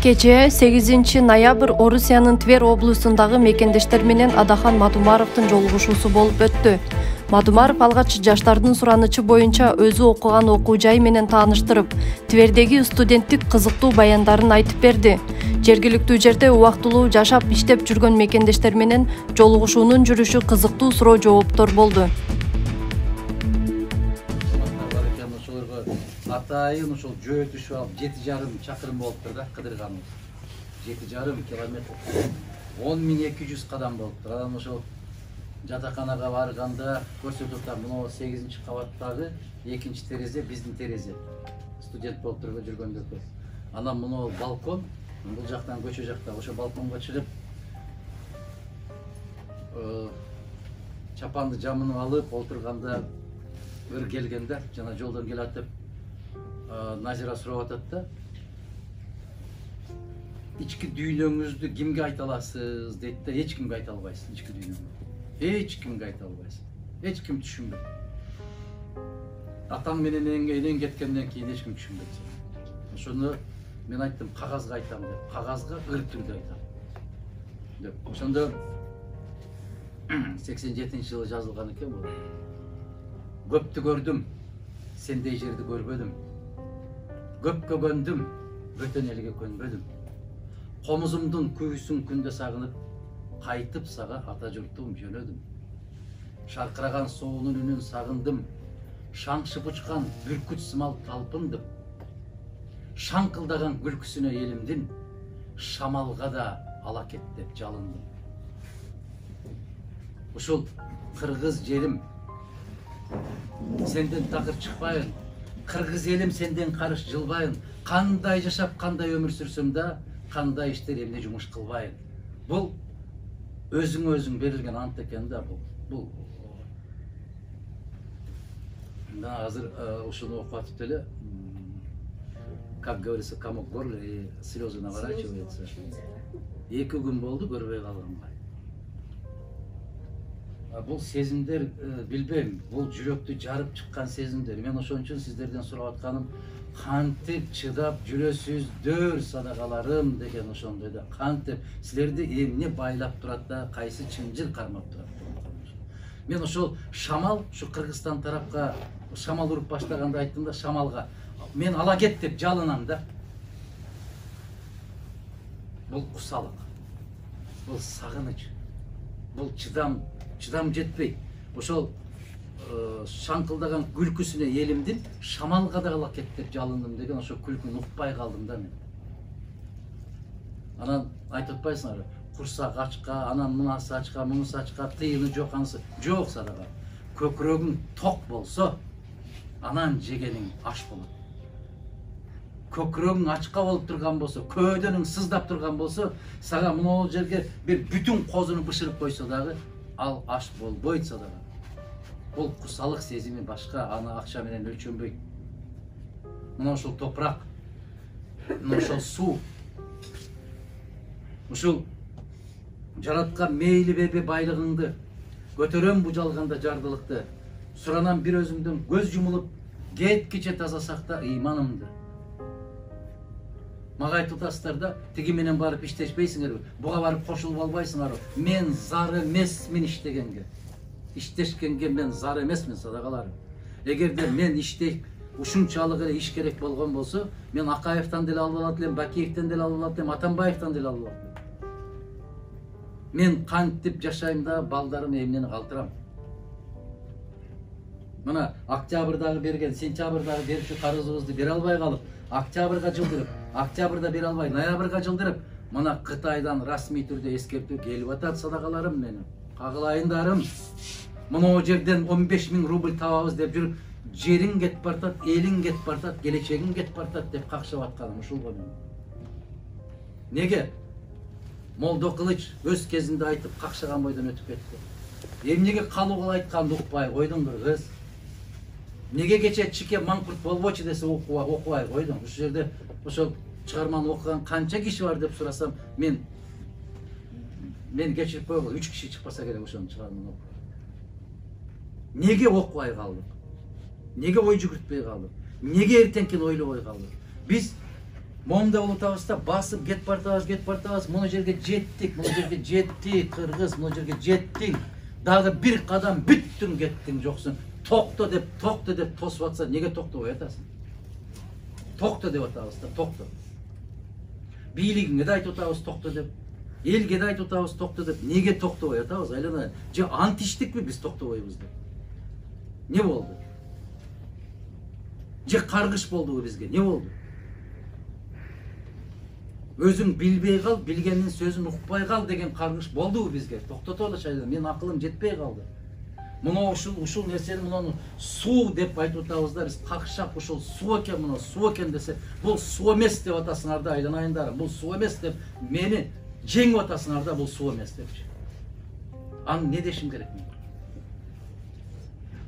Кечээ 8-ноябрь Орусиянын Тver облусундагы мекендештер менен Адахан Мадумаровдун жолугушуусу болуп өттү. Мадумаров алгач жаштардын суранычы боюнча өзү окуган окуу жай менен тааныштырып, Твердеги студенттик кызыктуу баяндарын айтып берди. Жергиликтүү жерде убактылуу жашап иштеп жүргөн мекендештер менен жолугушуунун жүрүшү кызыктуу суроо жооптор болду. Атайын ошол жөө түшүп алып 7,5 чакырым болуптур да, кыдырган 7,5 километр 10.200 кадам болуптур. Анан ошол жатаканага барганда көрсөтүп атам, мына 8-кабаттагы 2-терезе биздин терезе. Студент болуп туруп жүргөндө. Анан мына балкон, бул жактан көчө жакта, ошо балконго чыгып чапанды жамынып алып отурганда бир келгенде, жана жолдон келатып Назира сурап атат да, ички дүйнөңүздү кимге айта аласыз дейт да, эч кимге айта албайсыз, ички дүйнөңдү. Эч кимге айта албайсыз. Эч ким түшүнбөйт. Атаң менен энең кеткенден кийин эч ким түшүнбөйт. Ошону мен айттым, кагазга айтам деп, кагазга ыр түрдө айтам деп. Ошондо 87-жылы жазылган экен бул. Көптү көрдүм, сендей жерди көрбөдүм. Көпкө көндүм, бөтөн элге көнбөдүм. Комузумдун күйүүсүн күндө сагынып, кайтып сага ата журтум жөнөдүм. Шаркыраган соонун үнүн сагындым, шаңшып учкан бүркүт сымал талпындым. Шаңкылдаган күлкүсүнө элимдин, шамалга да ала кет деп жалындым. Ушул кыргыз жерим, сенден такыр чыкпайын. Кыргыз элим сенден карыш жылбайын. Кандай жашап, кандай өмүр сүрсөм да, кандай иштер эмне жумуш кылбайын. Бул өзүң берилген ант экен да, бул. Мына азыр ушуну окуп атып эле, как говорится, комок в горле и слезы наворачиваются. 2 күн болду көрбөй калганга. Бул сезимдер, билбейм, бул жүрөктү жарып чыккан сезимдер. Мен ошон үчүн сиздерден сурап атканым, кантип чыдап жүрөсүздөр садакаларым деген ошондой да. Кантип силерди эмне байлап турат да, кайсы чынжыр кармап турат. Мен ошол шамал, ушу Кыргызстан тарапка шамал уруп баштаганда айттым да, шамалга мен ала кет деп жалынам да. Бул кусалык, бул сагыныч, бул чыдам жетпей, ошол шаңкылдаган күлкүсүнө элимдин, шамалга да ала кет деп жалындым деген ошол күлкүнү укпай калдым да мен. Анан айтып атпайсыңарбы, курсак ачка, анан мынасы ачка, мунусу ачка, тыйыны жок, анысы жок садака. Көкүрөгүң ток болсо, анан жегениң аш болот. Көкүрөгүң ачка болуп турган болсо, көөдөнүң сыздап турган болсо, сага мына жерге бир бүтүн козуну бышырып койсо дагы, ал аш болбойт садага. Бул кусалык сезими башка, аны акча менен өлчөнбөйт. Мына ушул топурак, мына ушул суу, ушул жараткан мейли бербе байлыгыңды, көтөрөм бу жалганда жардылыкты, суранам бир өзүмдөн көз жумулуп, кеткиче тазасак да ыйманымды. Мага айтып атасыздар да, тиги менен барып иштешпейсиңерби, буга барып кошулуп албайсыңарбы. Мен зар эмесмин иштегенге. Иштешкенге мен зар эмесмин садакаларым. Эгерде мен иштеп, ушунчалык эле иш керек болгон болсо, мен Акаевтан деле алып алат элем, Бакиевден деле алып алат элем, Атамбаевден деле алып алат элем. Мен кантип жашайм да, балдарым эмнени калтырам. Мына октябрдагы берген, сентябрдагы берүүчү карызыбызды бере албай калып, октябрга жылдырып, октябрда бере албай, ноябрга жылдырып, мына Кытайдан расмий түрдө эскертүү келип атат садакаларым менин. Кагылайындарым, мына о жерден 15.000 рубль табабыз деп жүрүп, жериң кетип бартат, элиң кетип бартат, келечегиң кетип бартат деп какшап атканым ушул го мен. Неге? Молдо Кылыч өз кезинде айтып какшаган бойдон өтүп кетти. Эмнеге калууга айтканды укпай койдуң кыргыз? Неге кече Чике Маңкурт болбочу десе окубай койдуң? Ушул жерде ошол чыгарманы окуган канча киши бар деп сурасам, мен кечирип койгула, 3 киши чыкпаса керек ошонун чыгарманы окуп. Неге окубай калдык? Неге ой жүгүртпөй калдык? Неге эртеңкини ойлобой калдык? Биз момда болуп атабыз да басып кетип баратабыз, мына жерге жеттик, кыргыз, мына жерге жеттиң. Дагы бир кадам бүттүң, кеттиң, жоксуң. Токто деп тосуп атса, неге токтобой атасың? Токто деп атабыз да, токто. Бийлигиңе да айтып атабыз токто деп. Элге да айтып атабыз токто деп. Неге токтобой атабыз? Айлана, же ант иштикпи биз токтобойбуз деп? Не болду? Же каргыш болдубу бизге? Не болду? Өзүң билбей кал, билгендин сөзүн укпай кал деген каргыш болдубу бизге? Токтотолуч Айлана, менин акылым жетпей калды. Мына ушул нерсени мунун суу деп айтып атабыз да, биз какшап ушул суу экен, мына суу экен десе, бул суу эмес деп атасыңар да, айланайындар. Бул суу эмес деп мени жеңип атасыңар да, бул суу эмес депчи. Аны не дешим керек мен?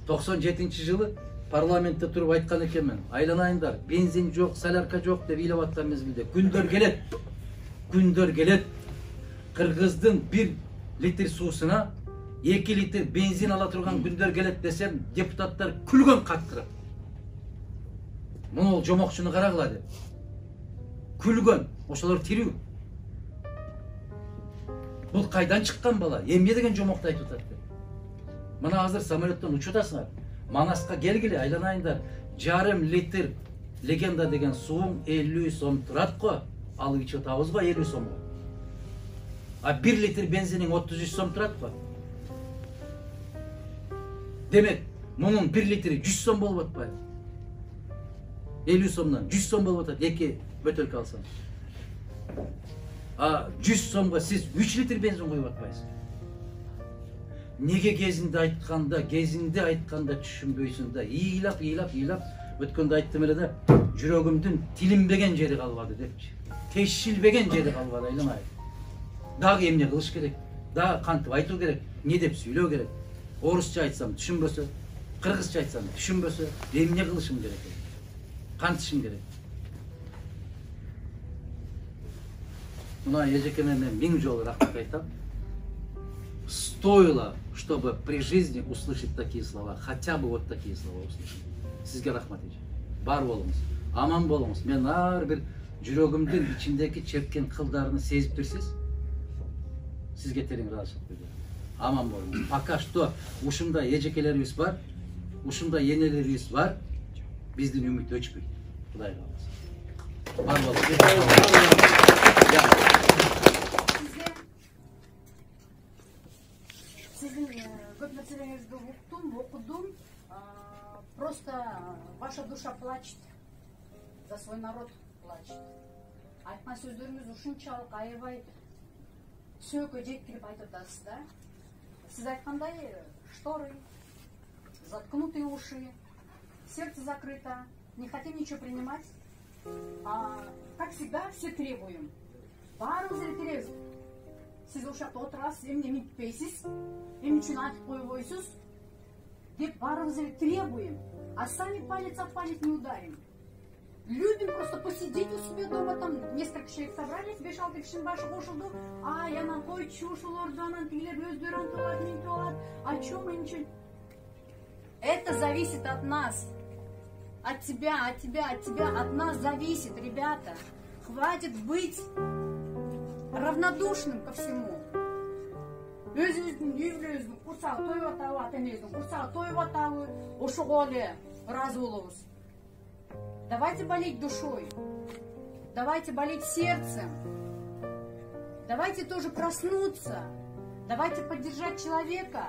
97-жылы парламентте туруп айткан экенмин. Айланайындар, бензин жок, солярка жок деп ыйлап аткан мезгилде күндөр келет. Кыргыздын 1 литр суусуна 2 литр бензин ала турган күндөр келет десем, депутаттар күлгөн каткырып. Мына жомокчуну карагыла деп. Күлгөн, ошолор тирүү. Бул кайдан чыккан бала? Эмне деген жомокту айтып атат деп. Мына азыр самолеттон учуп атасыңар. Манаска келгиле, айланайындар. 1,5 литр легенда деген сууң 50 сом турат го. Алып ичип атабыз го 50 сомго. А 1 литр бензиниң 33 сом турат го. Демек, мунун 1 литри 100 сом болуп атпайбы? 50 сомдон 100 сом болуп атат, 2 бөтөлкө алсаң. А 100 сомго сиз 3 литр бензин коюп атпайсыз. Неге кезинде айтканда түшүнбөйсүң да, ыйлап, өткөндө айттым эле да, жүрөгүмдүн тилинбеген жери калбады депчи. Тешилбеген жери калбады, айланай. Дагы эмне кылыш керек? Дагы кантип айтуу керек? Не деп сүйлөө керек? Орусча айтсам түшүнбөсө, кыргызча айтсам түшүнбөсө, эмне кылышым керек? Кантишим керек? Мына эжекеме мен 1000 жолу рахмат айтам. Стоило, чтобы при жизни услышать такие слова, хотя бы вот такие слова услышать. Сизге рахмат эже. Бар болуңуз, аман болуңуз. Мен ар бир жүрөгүмдүн ичиндеги чепкен кылдарын сезип турсуз. Сизге терең ыраазычылык билдирем. Аман болуңуз. Пока что ушундай эжекелерибиз бар, ушундай энелерибиз бар. Биздин үмүт өчпөйт. Кудай кааласа. Бар болуңуз. Sizin көп нерселеріңізді окудум. Просто ваша душа плачет. За свой народ плачет. Айтқан сөздеріңіз ушунчалык аябай сөкө жеткирип айтып атасыз да. Сиз айткандай шторы, заткнутые уши, сердце закрыто, не хотим ничего принимать. Как всегда, все требуем. Баарыбыз эле теребиз. Сиз ошакта отурасыз, эмне минтпейсиз, эмне үчүн айтып койбойсуз деп баарыбыз эле требуем, а сами палец о палец не ударим. Любим просто посидеть у себя дома, там несколько человек собрались, 5-6 кишинин башы кошулду, ай анан койчу ошолорду, анан тигилер өздөрү антип алат, минтип алат, о чем мы ничего. Это зависит от нас, от тебя, от нас зависит, ребята. Хватит быть равнодушным ко всему. Өзүңүздүн үйүңүздүн курсагы тоюп атабы, ата энеңиздин курсагы тоюп атабы, ошого эле ыраазы болобуз. Давайте болеть душой, давайте болеть сердцем, давайте тоже проснуться, давайте поддержать человека.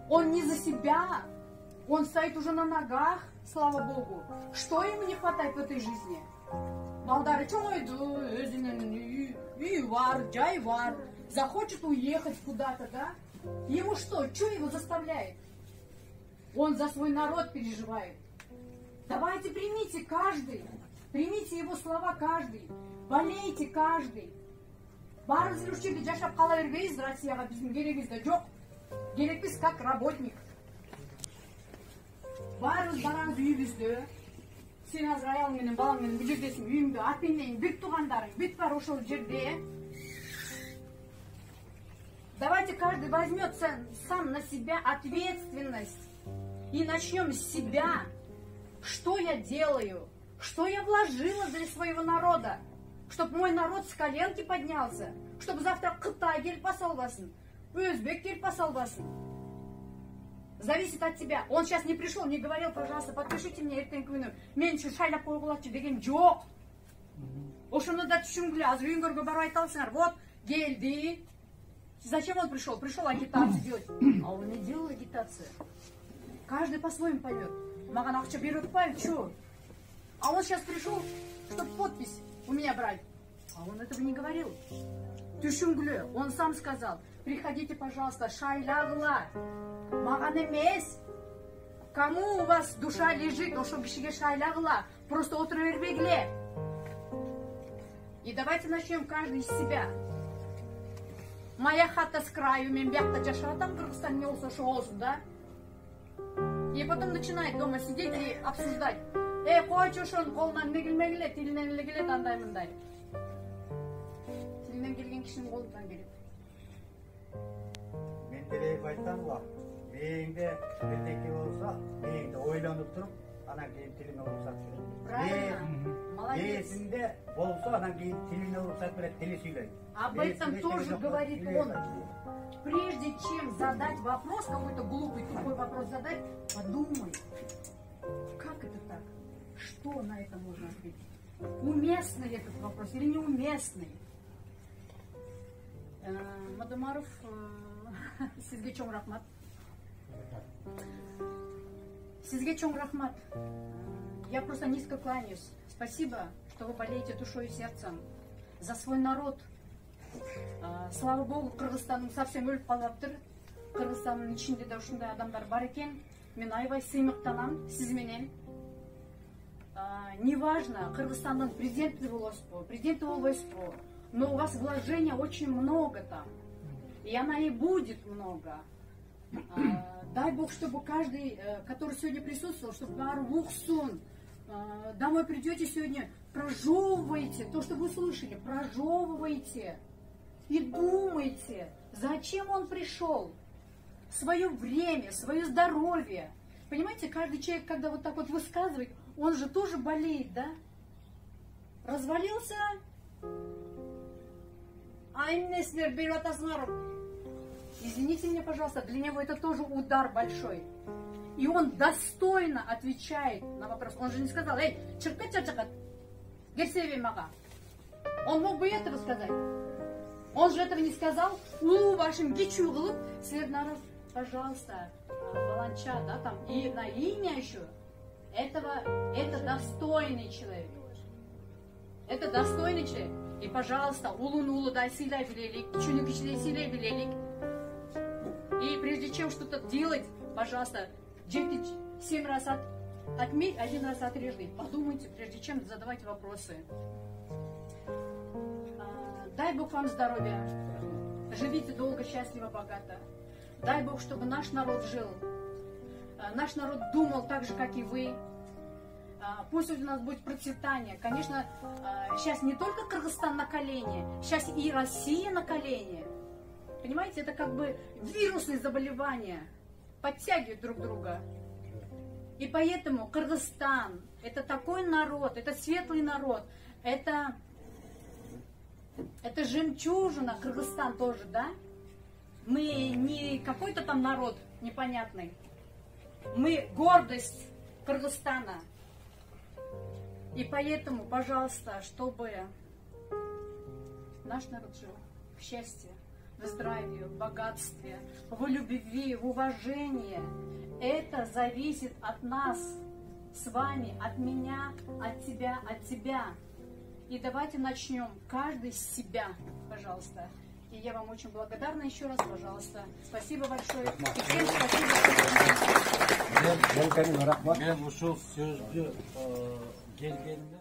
Он не за себя, он стоит уже на ногах, слава Богу. Что ему не хватает в этой жизни? Балдары чоңойду, өзүнүн үйү бар, жай бар, захочет уехать куда-то, да? Ему что его заставляет? Он за свой народ переживает. Давайте примите каждый, примите его слова каждый, болейте каждый. Баарыбыз ушул жерде жашап кала бербейбиз, Россияга биздин керегибиз да жок. Керекпиз как работник. Баарыбыз барабыз үйүбүздө. Сен азыр аялың менен балаң менен бул жердесиң, үйүңдө ата энең, бүт туугандарың, бүт бар ошол жерде. Давайте каждый возьмет сам на себя ответственность и начнем с себя. Что я делаю? Что я вложила для своего народа? Чтобы мой народ с коленки поднялся. Чтобы завтра Кытай келіп басалбасын. Өзбек келіп басалбасын. Зависит от тебя. Он сейчас не пришел, не говорил, пожалуйста, подпишите мне ертеңгі күні. Мен үшін шайлап қойғылатшы деген жоқ. Ошоны да түшүнгүлө. Азыр үйүңөргө барып айта алсыңар. Вот, келди. Зачем он пришел? Пришел агитацию делать. А он не делал агитацию. Каждый по-своему пойдет. Маган акча берет отпаем, что? А он сейчас пришел, чтобы подпись у меня брать. А он этого не говорил. Түшүнгүлө. Он сам сказал. Приходите, пожалуйста, шайлағыла. Маган эмес. Кому у вас душа лежит, ошо кишиге шайлағыла. Просто отура бербегиле. И давайте начнем каждый из себя. Моя хата с краю, мен бяхта жашаватам, Кыргызстан не болсо шо болсун, да? И потом начинает дома сидеть и обсуждать. Койчу ошонун колунан эмне келмегиле, тилинен эле келет андай мындай. Тилинен келген кишинин колунан келет. Мен деле айтсам го, мээңде бирдеке болсо, мээңде ойлонуп туруп, анан кийин тилине уруксат берет. Правильно. Молодец. Мээсинде болсо, анан кийин тилине уруксат берет, тили сүйлөйт. Об этом тоже говорит он. Прежде чем задать вопрос, какой-то глупый, тупой вопрос задать, подумай, как это так? Что на это можно ответить? Уместный этот вопрос или неуместный? Мадумаров, сизге чоң рахмат. Сизге чоң рахмат. Я просто низко кланяюсь. Спасибо, что вы болеете душой и сердцем за свой народ. Слава Богу, Кыргызстаның совсем өлүп калыптыр. Кыргызстандын ичинде да ушундай адамдар бар экен. Мен аябай сыймыктанам сиз менен. Неважно, Кыргызстандын президенти болосузбу, президенти болбойсузбу, но у вас вложения очень много там. И она и будет много. Дай Бог, чтобы каждый, который сегодня присутствовал, чтобы баары уксун. Домой придете сегодня, прожевывайте то, что вы слышали, прожевывайте. И думайте, зачем он пришел, свое время, свое здоровье. Понимаете, каждый человек, когда вот так вот высказывает, он же тоже болеет, да? Развалился, а именно извините меня, пожалуйста, для него это тоже удар большой. И он достойно отвечает на вопрос. Он же не сказал, эй, черкат, герсеве мага. Он мог бы этого сказать. Он же этого не сказал. Вашим гичу глуп, народ, пожалуйста, волонча, да, там, и на имя еще. Это достойный человек. Это достойный человек. И, пожалуйста, улу дай силай билелик, чуник силай билелик. И прежде чем что-то делать, пожалуйста, 7 раз отметь, 1 раз отрежь. Подумайте, прежде чем задавать вопросы. Дай Бог вам здоровья. Живите долго, счастливо, богато. Дай Бог, чтобы наш народ жил. Наш народ думал так же, как и вы. Пусть у нас будет процветание. Конечно, сейчас не только Кыргызстан на колене, сейчас и Россия на колене. Понимаете, это как бы вирусные заболевания. Подтягивают друг друга. И поэтому Кыргызстан — это такой народ, это светлый народ, это жемчужина, Кыргызстан тоже, да? Мы не какой-то там народ непонятный. Мы гордость Кыргызстана. И поэтому, пожалуйста, чтобы наш народ жил в счастье, в здравии, в богатстве, в любви, в уважении. Это зависит от нас с вами, от меня, от тебя. И давайте начнем каждый с себя, пожалуйста. И я вам очень благодарна еще раз, пожалуйста. Спасибо большое. И всем спасибо. Мен ушул сөздү келгенде